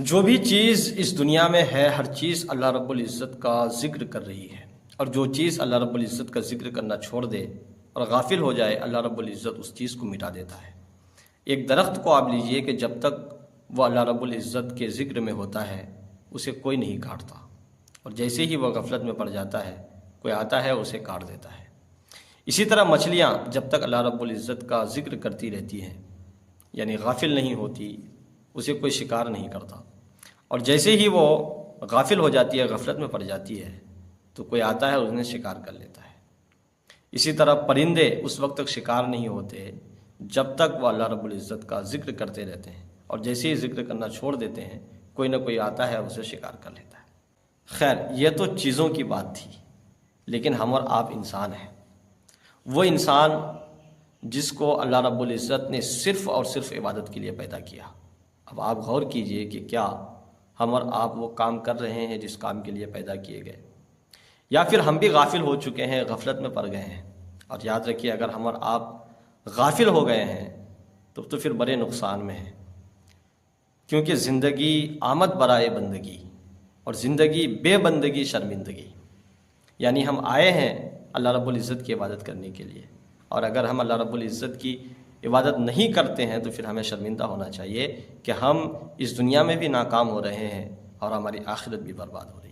جو بھی چیز اس دنیا میں ہے ہر چیز اللہ رب العزت کا ذکر کر رہی ہے، اور جو چیز اللہ رب العزت کا ذکر کرنا چھوڑ دے اور غافل ہو جائے اللہ رب العزت اس چیز کو مٹا دیتا ہے۔ ایک درخت کو آپ لیجئے کہ جب تک وہ اللہ رب العزت کے ذکر میں ہوتا ہے اسے کوئی نہیں کاٹتا، اور جیسے ہی وہ غفلت میں پڑ جاتا ہے کوئی آتا ہے اسے کاٹ دیتا ہے۔ اسی طرح مچھلیاں جب تک اللہ رب العزت کا ذکر کرتی رہتی ہیں، یعنی غافل نہیں ہوتی، اسے کوئی شکار نہیں کرتا، اور جیسے ہی وہ غافل ہو جاتی ہے، غفلت میں پڑ جاتی ہے، تو کوئی آتا ہے انہیں شکار کر لیتا ہے۔ اسی طرح پرندے اس وقت تک شکار نہیں ہوتے جب تک وہ اللہ رب العزت کا ذکر کرتے رہتے ہیں، اور جیسے ہی ذکر کرنا چھوڑ دیتے ہیں کوئی نہ کوئی آتا ہے اسے شکار کر لیتا ہے۔ خیر، یہ تو چیزوں کی بات تھی، لیکن ہم اور آپ انسان ہیں۔ وہ انسان جس کو اللہ رب العزت نے صرف اور صرف عبادت کے لیے پیدا کیا۔ اب آپ غور کیجئے کہ کیا ہم اور آپ وہ کام کر رہے ہیں جس کام کے لیے پیدا کیے گئے، یا پھر ہم بھی غافل ہو چکے ہیں، غفلت میں پڑ گئے ہیں۔ اور یاد رکھیے، اگر ہم اور آپ غافل ہو گئے ہیں تو پھر بڑے نقصان میں ہیں، کیونکہ زندگی آمد برائے بندگی، اور زندگی بے بندگی شرمندگی۔ یعنی ہم آئے ہیں اللہ رب العزت کی عبادت کرنے کے لیے، اور اگر ہم اللہ رب العزت کی عبادت نہیں کرتے ہیں تو پھر ہمیں شرمندہ ہونا چاہیے کہ ہم اس دنیا میں بھی ناکام ہو رہے ہیں اور ہماری آخرت بھی برباد ہو رہی ہے۔